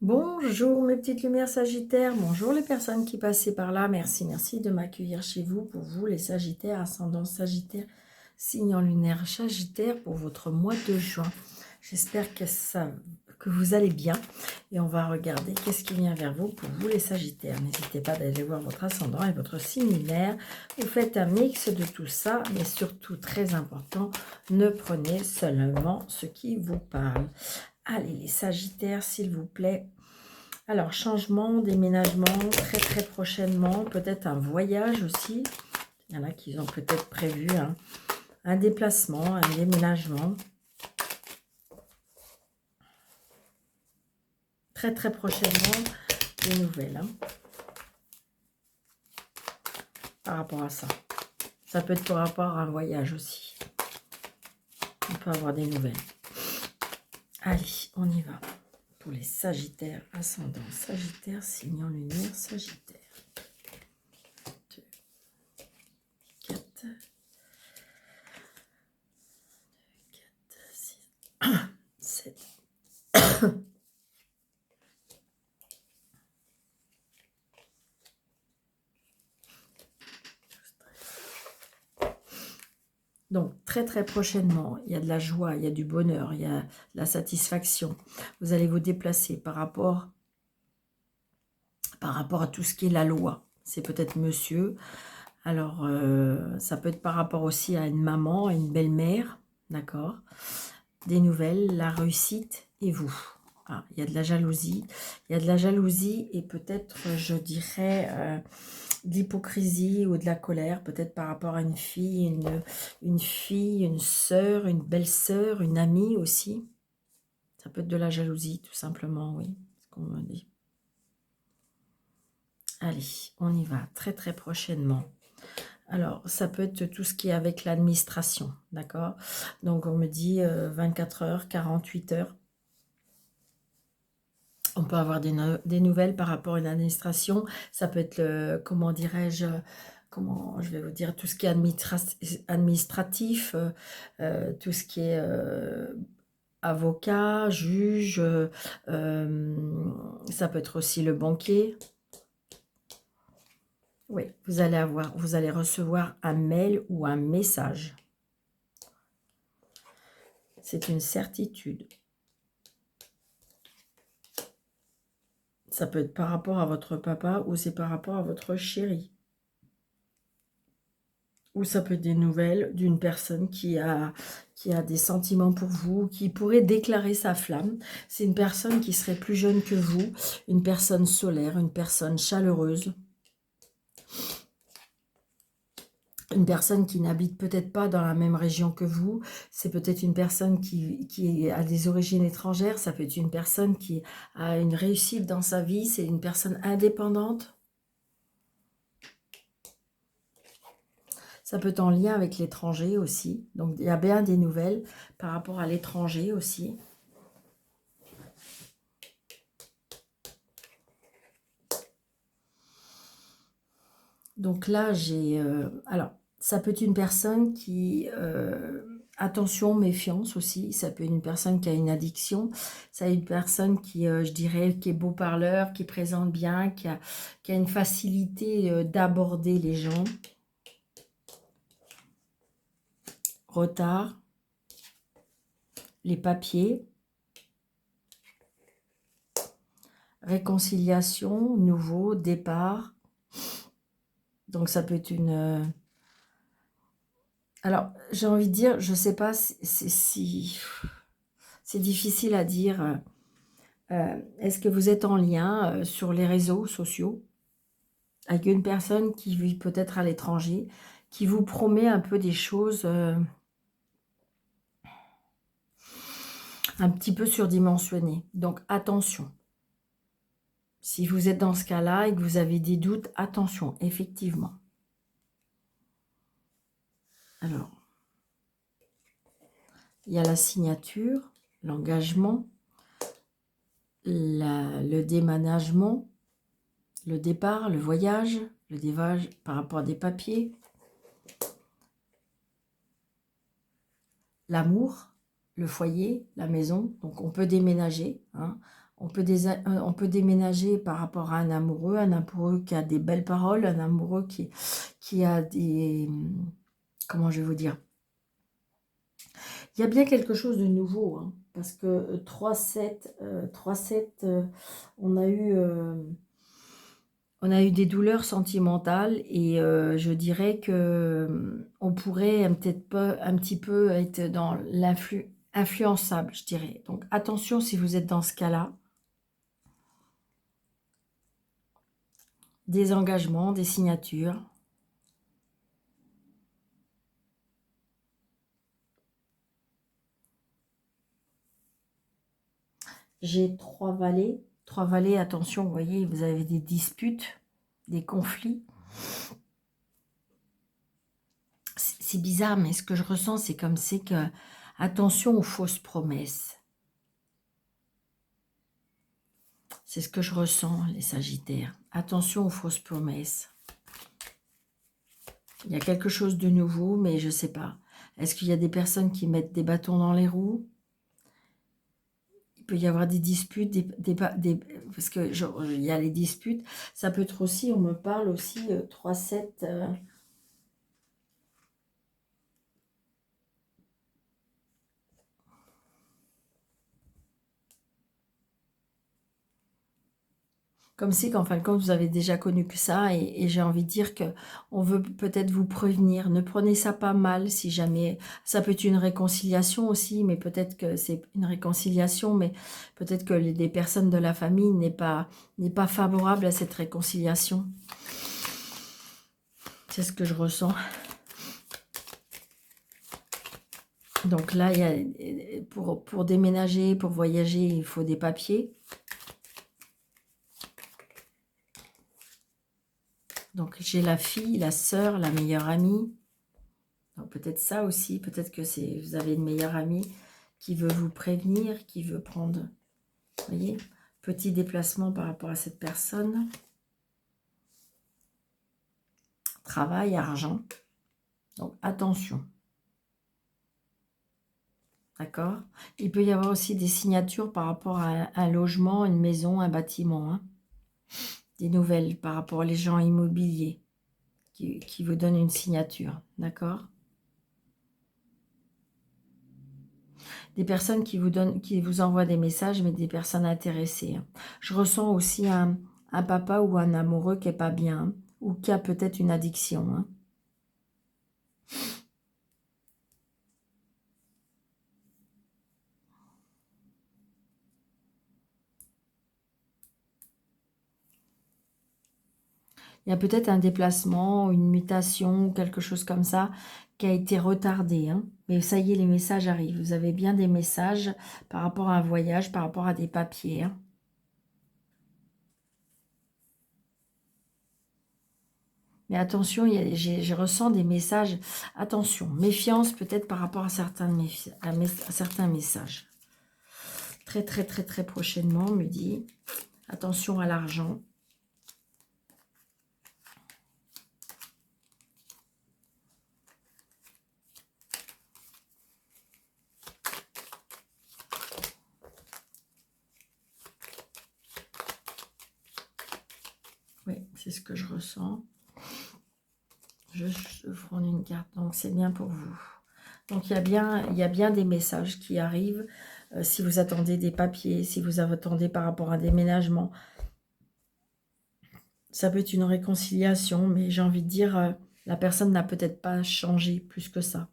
Bonjour mes petites lumières Sagittaires, bonjour les personnes qui passaient par là, merci de m'accueillir chez vous. Pour vous les Sagittaires, ascendant Sagittaire, signe en lunaire Sagittaire pour votre mois de juin. J'espère que vous allez bien et on va regarder qu'est-ce qui vient vers vous pour vous les Sagittaires. N'hésitez pas d'aller voir votre ascendant et votre signe lunaire. Vous faites un mix de tout ça, mais surtout très important, ne prenez seulement ce qui vous parle. Allez, les Sagittaires, s'il vous plaît. Alors, changement, déménagement, très prochainement. Peut-être un voyage aussi. Il y en a qui ont peut-être prévu un déplacement, un déménagement. Très prochainement, des nouvelles par rapport à ça. Ça peut être par rapport à un voyage aussi. On peut avoir des nouvelles. Allez, on y va. Pour les Sagittaires, ascendant Sagittaire, signe en lunaire Sagittaire. 2, 4, 6, 7. Donc, très prochainement, il y a de la joie, il y a du bonheur, il y a de la satisfaction. Vous allez vous déplacer par rapport à tout ce qui est la loi. C'est peut-être monsieur. Alors, ça peut être par rapport aussi à une maman, à une belle-mère. D'accord? Des nouvelles, la réussite et vous. Ah, il y a de la jalousie. Il y a de la jalousie et peut-être, je dirais, de l'hypocrisie ou de la colère, peut-être par rapport à une fille, une sœur, une belle-sœur, une amie aussi. Ça peut être de la jalousie, tout simplement, oui, ce qu'on me dit. Allez, on y va très prochainement. Alors, ça peut être tout ce qui est avec l'administration, d'accord? Donc, on me dit 24 heures, 48 heures. On peut avoir des nouvelles par rapport à une administration. Ça peut être, comment dirais-je, comment je vais vous dire, tout ce qui est administratif, tout ce qui est avocat, juge, ça peut être aussi le banquier. Oui, vous allez recevoir un mail ou un message. C'est une certitude. Ça peut être par rapport à votre papa ou c'est par rapport à votre chéri. Ou ça peut être des nouvelles d'une personne qui a des sentiments pour vous, qui pourrait déclarer sa flamme. C'est une personne qui serait plus jeune que vous, une personne solaire, une personne chaleureuse. Une personne qui n'habite peut-être pas dans la même région que vous, c'est peut-être une personne qui a des origines étrangères, ça peut être une personne qui a une réussite dans sa vie, c'est une personne indépendante. Ça peut être en lien avec l'étranger aussi, donc il y a bien des nouvelles par rapport à l'étranger aussi. Donc là, j'ai... alors, ça peut être une personne qui... attention, méfiance aussi. Ça peut être une personne qui a une addiction. Ça peut être une personne qui, je dirais, qui est beau parleur, qui présente bien, qui a une facilité d'aborder les gens. Retard. Les papiers. Réconciliation, nouveau, départ. Donc ça peut être une... Alors, j'ai envie de dire, je ne sais pas si c'est difficile à dire. Est-ce que vous êtes en lien sur les réseaux sociaux avec une personne qui vit peut-être à l'étranger, qui vous promet un peu des choses un petit peu surdimensionnées. Donc, attention. Si vous êtes dans ce cas-là et que vous avez des doutes, attention, effectivement. Alors, il y a la signature, l'engagement, le déménagement, le départ, le voyage par rapport à des papiers, l'amour, le foyer, la maison. Donc, on peut déménager. Hein. On peut déménager par rapport à un amoureux qui a des belles paroles, un amoureux qui a des... Comment je vais vous dire? Il y a bien quelque chose de nouveau, hein, parce que 3-7, on a eu... on a eu des douleurs sentimentales et je dirais que on pourrait peut-être pas un petit peu être dans influençable, je dirais. Donc attention si vous êtes dans ce cas-là. Des engagements, des signatures. J'ai 3 valets. 3 valets, attention, vous voyez, vous avez des disputes, des conflits. C'est bizarre, mais ce que je ressens, c'est comme c'est que, attention aux fausses promesses. C'est ce que je ressens, les Sagittaires. Attention aux fausses promesses. Il y a quelque chose de nouveau, mais je ne sais pas. Est-ce qu'il y a des personnes qui mettent des bâtons dans les roues? Il peut y avoir des disputes, parce que il y a les disputes. Ça peut être aussi, on me parle aussi 3-7... Comme si qu'en fin de compte, vous avez déjà connu que ça, et j'ai envie de dire que on veut peut-être vous prévenir. Ne prenez ça pas mal, si jamais... Ça peut être une réconciliation aussi, mais peut-être que c'est une réconciliation, mais peut-être que des personnes de la famille n'est pas favorable à cette réconciliation. C'est ce que je ressens. Donc là, pour déménager, pour voyager, il faut des papiers. Donc, j'ai la fille, la sœur, la meilleure amie. Donc, peut-être ça aussi. Peut-être que vous avez une meilleure amie qui veut vous prévenir, qui veut prendre... Vous voyez, petit déplacement par rapport à cette personne. Travail, argent. Donc, attention. D'accord? Il peut y avoir aussi des signatures par rapport à un logement, une maison, un bâtiment. Hein. Des nouvelles par rapport aux gens immobiliers qui vous donnent une signature. D'accord? Des personnes qui vous envoient des messages, mais des personnes intéressées. Hein. Je ressens aussi un papa ou un amoureux qui n'est pas bien, hein, ou qui a peut-être une addiction. Hein. Il y a peut-être un déplacement, une mutation, quelque chose comme ça, qui a été retardé. Hein. Mais ça y est, les messages arrivent. Vous avez bien des messages par rapport à un voyage, par rapport à des papiers. Hein. Mais attention, je ressens des messages. Attention, méfiance peut-être par rapport à certains messages. Très, très, très, très prochainement, me dit. Attention à l'argent. Oui, c'est ce que je ressens. Je prends une carte, donc c'est bien pour vous. Donc il y a bien des messages qui arrivent. Si vous attendez des papiers, si vous attendez par rapport à un déménagement, ça peut être une réconciliation, mais j'ai envie de dire, la personne n'a peut-être pas changé plus que ça.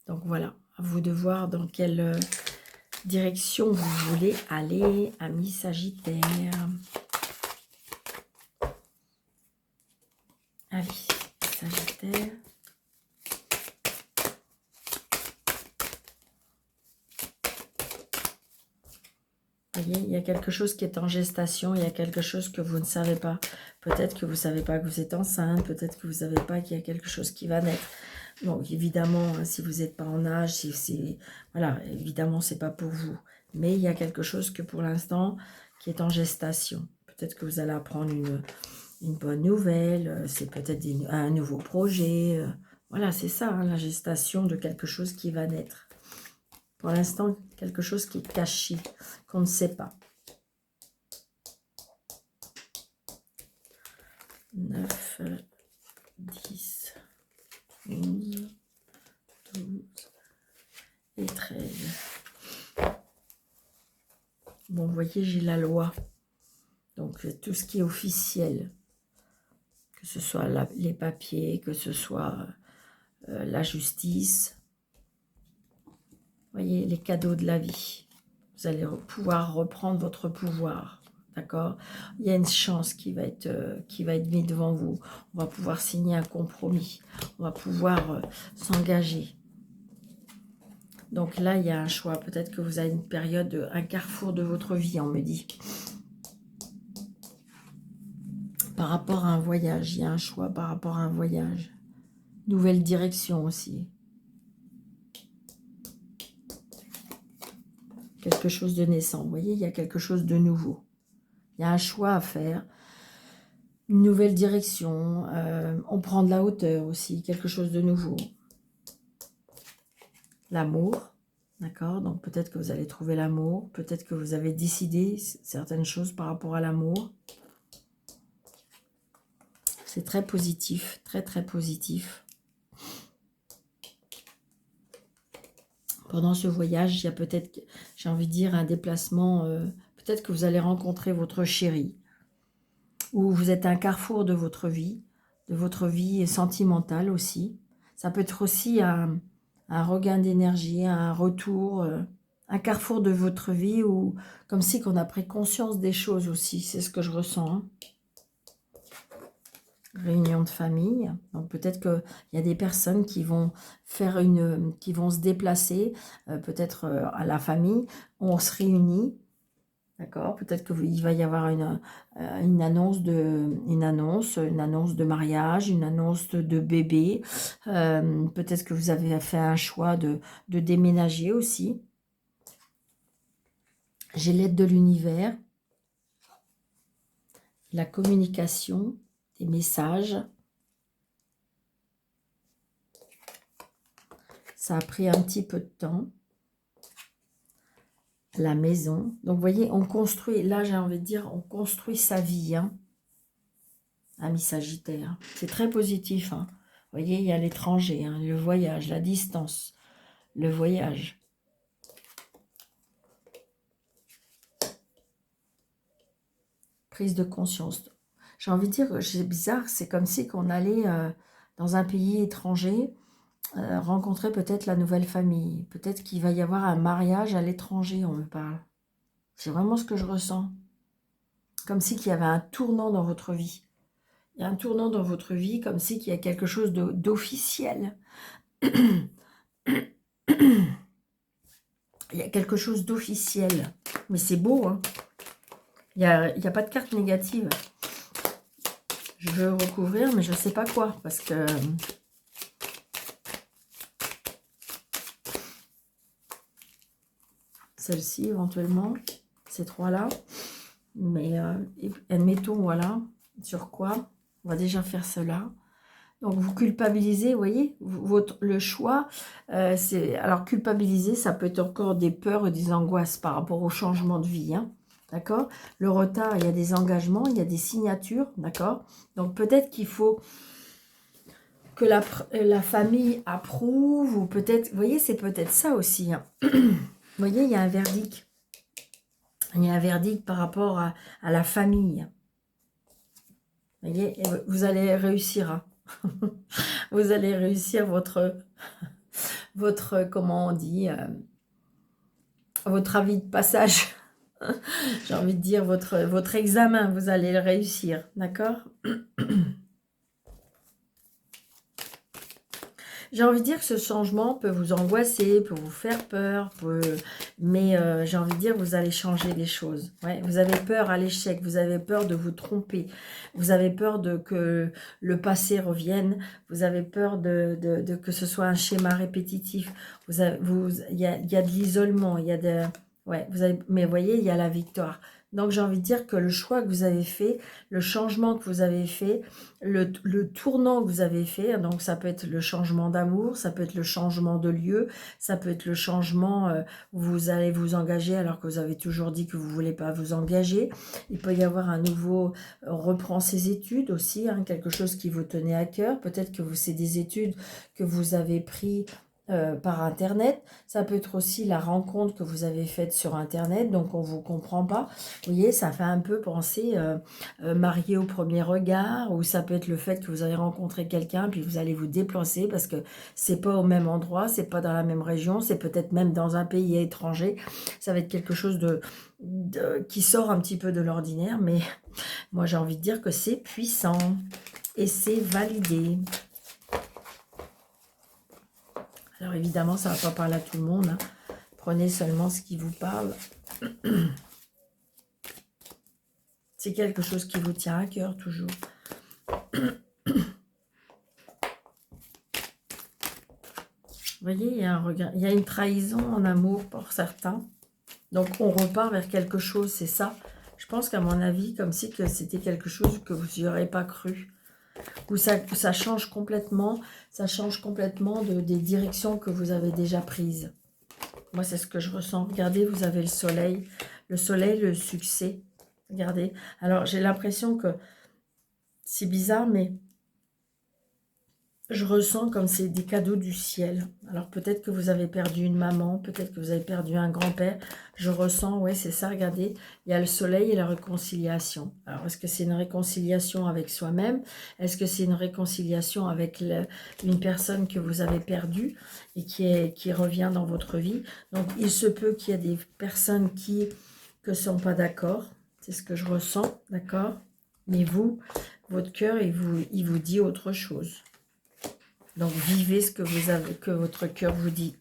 Donc voilà, à vous de voir dans quelle direction vous voulez aller, amis Sagittaire. Allez, Sagittaire. Vous voyez, il y a quelque chose qui est en gestation, il y a quelque chose que vous ne savez pas. Peut-être que vous ne savez pas que vous êtes enceinte, peut-être que vous ne savez pas qu'il y a quelque chose qui va naître. Donc évidemment, si vous n'êtes pas en âge, voilà, évidemment, ce n'est pas pour vous. Mais il y a quelque chose que pour l'instant, qui est en gestation. Peut-être que vous allez apprendre une bonne nouvelle, c'est peut-être un nouveau projet. Voilà, c'est ça, hein, la gestation de quelque chose qui va naître. Pour l'instant, quelque chose qui est caché, qu'on ne sait pas. 9, 10, 11, 12 et 13. Bon, vous voyez, j'ai la loi. Donc, tout ce qui est officiel, que ce soit les papiers, que ce soit la justice. Vous voyez, les cadeaux de la vie. Vous allez pouvoir reprendre votre pouvoir. D'accord? Il y a une chance qui va être mise devant vous. On va pouvoir signer un compromis. On va pouvoir s'engager. Donc là, il y a un choix. Peut-être que vous avez une période, un carrefour de votre vie, on me dit. Par rapport à un voyage, il y a un choix par rapport à un voyage. Nouvelle direction aussi. Quelque chose de naissant. Vous voyez, il y a quelque chose de nouveau. Il y a un choix à faire. Une nouvelle direction. On prend de la hauteur aussi. Quelque chose de nouveau. L'amour. D'accord? Donc peut-être que vous allez trouver l'amour. Peut-être que vous avez décidé certaines choses par rapport à l'amour. C'est très positif. Très, très positif. Pendant ce voyage, il y a peut-être, j'ai envie de dire, un déplacement. Peut-être que vous allez rencontrer votre chéri. Ou vous êtes à un carrefour de votre vie sentimentale aussi. Ça peut être aussi un regain d'énergie, un retour, un carrefour de votre vie, ou comme si qu'on a pris conscience des choses aussi. C'est ce que je ressens. Hein. Réunion de famille. Donc peut-être qu'il y a des personnes qui vont faire qui vont se déplacer, peut-être à la famille. On se réunit. D'accord, peut-être qu'il va y avoir une annonce de mariage, une annonce de bébé. Peut-être que vous avez fait un choix de déménager aussi. J'ai l'aide de l'univers, la communication, des messages. Ça a pris un petit peu de temps. La maison. Donc, vous voyez, on construit, là, j'ai envie de dire, on construit sa vie, hein, ami Sagittaire. C'est très positif, hein. Vous voyez, il y a l'étranger, hein, le voyage, la distance, le voyage. Prise de conscience. J'ai envie de dire, c'est bizarre, c'est comme si qu'on allait dans un pays étranger, rencontrer peut-être la nouvelle famille. Peut-être qu'il va y avoir un mariage à l'étranger, on me parle. C'est vraiment ce que je ressens. Comme si qu'il y avait un tournant dans votre vie. Il y a un tournant dans votre vie, comme si qu'il y a quelque chose d'officiel. Il y a quelque chose d'officiel. Mais c'est beau, hein. Il n'y a pas de carte négative. Je veux recouvrir, mais je ne sais pas quoi. Parce que... celle-ci, éventuellement. Ces trois-là. Mais admettons, voilà. Sur quoi? On va déjà faire cela. Donc, vous culpabilisez, vous voyez, le choix, c'est... Alors, culpabiliser, ça peut être encore des peurs et des angoisses par rapport au changement de vie, hein, d'accord? Le retard, il y a des engagements, il y a des signatures, d'accord? Donc, peut-être qu'il faut que la famille approuve, ou peut-être... Vous voyez, c'est peut-être ça aussi, hein. Vous voyez, il y a un verdict. Il y a un verdict par rapport à la famille. Vous voyez, vous allez réussir, hein. Vous allez réussir votre comment on dit, votre avis de passage. J'ai envie de dire votre examen, vous allez le réussir, d'accord? J'ai envie de dire que ce changement peut vous angoisser, peut vous faire peur, mais j'ai envie de dire que vous allez changer les choses. Ouais, vous avez peur à l'échec, vous avez peur de vous tromper, vous avez peur que le passé revienne, vous avez peur que ce soit un schéma répétitif. Il y a de l'isolement, il y a de... Ouais, mais vous voyez, il y a la victoire. Donc j'ai envie de dire que le choix que vous avez fait, le changement que vous avez fait, le tournant que vous avez fait, donc ça peut être le changement d'amour, ça peut être le changement de lieu, ça peut être le changement où vous allez vous engager alors que vous avez toujours dit que vous ne voulez pas vous engager. Il peut y avoir un nouveau, reprend ses études aussi, hein, quelque chose qui vous tenait à cœur. Peut-être que c'est des études que vous avez prises par Internet. Ça peut être aussi la rencontre que vous avez faite sur Internet, donc on ne vous comprend pas. Vous voyez, ça fait un peu penser marié au premier regard, ou ça peut être le fait que vous avez rencontré quelqu'un, puis vous allez vous déplacer parce que c'est pas au même endroit, c'est pas dans la même région, c'est peut-être même dans un pays étranger. Ça va être quelque chose qui sort un petit peu de l'ordinaire, mais moi j'ai envie de dire que c'est puissant et c'est validé. Alors évidemment, ça ne va pas parler à tout le monde, hein. Prenez seulement ce qui vous parle. C'est quelque chose qui vous tient à cœur toujours. Vous voyez, il y a un regard, il y a une trahison en amour pour certains. Donc on repart vers quelque chose, c'est ça. Je pense qu'à mon avis, comme si que c'était quelque chose que vous n'y aurez pas cru. Ou ça change complètement, des directions que vous avez déjà prises. Moi, c'est ce que je ressens. Regardez, vous avez le soleil, le succès. Regardez. Alors, j'ai l'impression que c'est bizarre, mais je ressens comme c'est des cadeaux du ciel. Alors, peut-être que vous avez perdu une maman, peut-être que vous avez perdu un grand-père. Je ressens, ouais, c'est ça, regardez. Il y a le soleil et la réconciliation. Alors, est-ce que c'est une réconciliation avec soi-même? Est-ce que c'est une réconciliation avec une personne que vous avez perdue et qui revient dans votre vie? Donc, il se peut qu'il y ait des personnes qui ne sont pas d'accord. C'est ce que je ressens, d'accord? Mais vous, votre cœur, il vous dit autre chose. Donc, vivez ce que votre cœur vous dit.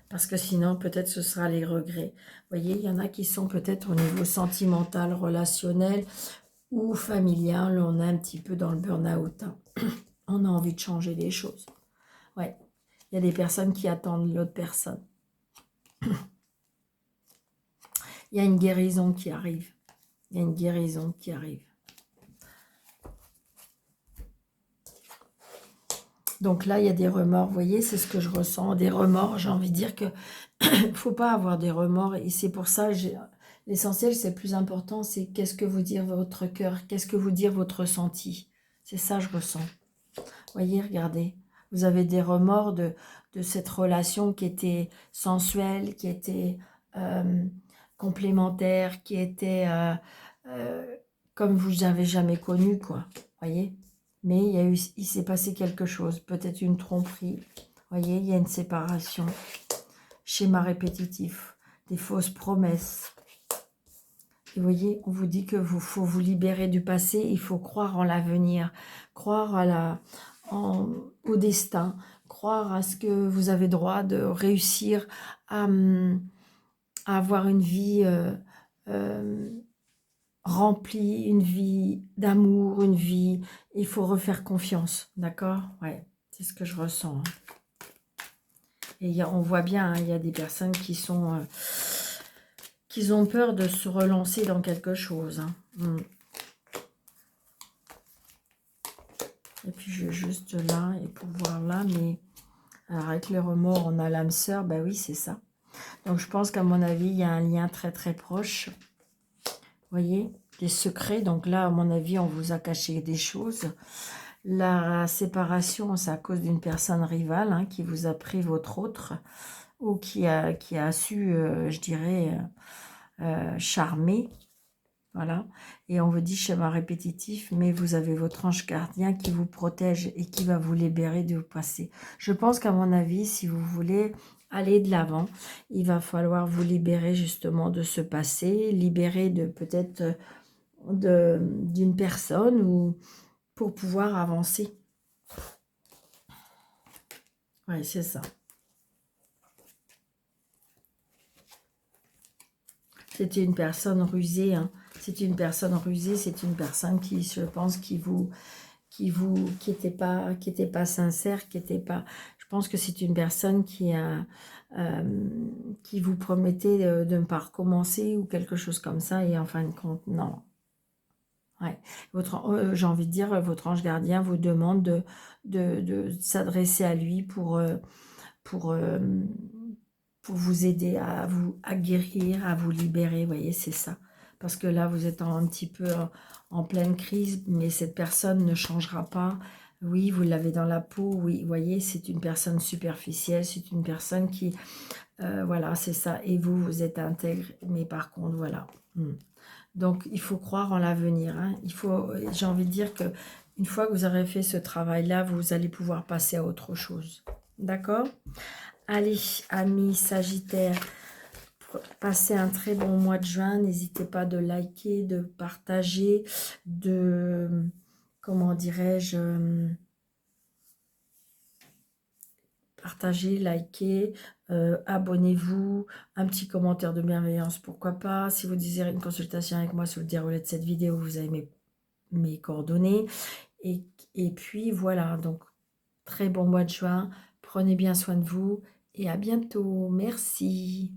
Parce que sinon, peut-être ce sera les regrets. Vous voyez, il y en a qui sont peut-être au niveau sentimental, relationnel ou familial. On est un petit peu dans le burn-out, hein. On a envie de changer les choses. Ouais. Il y a des personnes qui attendent l'autre personne. Il y a une guérison qui arrive. Il y a une guérison qui arrive. Donc là, il y a des remords, vous voyez, c'est ce que je ressens, des remords. J'ai envie de dire que il ne faut pas avoir des remords. Et c'est pour ça, l'essentiel, c'est le plus important, c'est qu'est-ce que vous dit votre cœur, qu'est-ce que vous dit votre ressenti. C'est ça, je ressens. Vous voyez, regardez, vous avez des remords de cette relation qui était sensuelle, qui était complémentaire, qui était comme vous n'avez jamais connu, quoi. Vous voyez ? Mais il s'est passé quelque chose, peut-être une tromperie. Vous voyez, il y a une séparation. Schéma répétitif, des fausses promesses. Et vous voyez, on vous dit que faut vous libérer du passé, il faut croire en l'avenir, croire au destin, croire à ce que vous avez droit de réussir à avoir une vie remplie, une vie d'amour, une vie... Il faut refaire confiance, d'accord? Ouais, c'est ce que je ressens, hein. Et on voit bien, hein, il y a des personnes qui ont peur de se relancer dans quelque chose, hein. Et puis je vais juste là et pouvoir là, mais alors avec les remords, on a l'âme sœur, ben oui, c'est ça. Donc je pense qu'à mon avis, il y a un lien très très proche. Vous voyez, des secrets. Donc là, à mon avis, on vous a caché des choses. La séparation, c'est à cause d'une personne rivale, hein, qui vous a pris votre autre, ou qui a su, je dirais, charmer. Voilà. Et on vous dit schéma répétitif, mais vous avez votre ange gardien qui vous protège et qui va vous libérer du passé. Je pense qu'à mon avis, si vous voulez aller de l'avant, il va falloir vous libérer justement de ce passé, libérer de peut-être d'une personne ou pour pouvoir avancer. Oui, c'est ça. C'était une personne rusée, hein. C'est une personne rusée, c'est une personne qui, je pense, qui était pas sincère, qui était pas... Je pense que c'est une personne qui vous promettait de ne pas recommencer ou quelque chose comme ça, et en fin de compte, non. Ouais. J'ai envie de dire, votre ange gardien vous demande de s'adresser à lui pour, euh, pour vous aider à guérir, à vous libérer, vous voyez, c'est ça. Parce que là, vous êtes un petit peu en pleine crise, mais cette personne ne changera pas. Oui, vous l'avez dans la peau, oui, vous voyez, c'est une personne superficielle, c'est une personne qui, voilà, c'est ça. Et vous, vous êtes intègre, mais par contre, voilà. Donc, il faut croire en l'avenir, hein. J'ai envie de dire que une fois que vous aurez fait ce travail-là, vous allez pouvoir passer à autre chose. D'accord? Allez, amis Sagittaire, passez un très bon mois de juin. N'hésitez pas de liker, de partager, comment dirais-je, partager, liker, abonnez-vous, un petit commentaire de bienveillance, pourquoi pas. Si vous désirez une consultation avec moi sur le déroulé de cette vidéo, vous avez mes coordonnées. Et, et puis voilà, donc très bon mois de juin. Prenez bien soin de vous et à bientôt. Merci.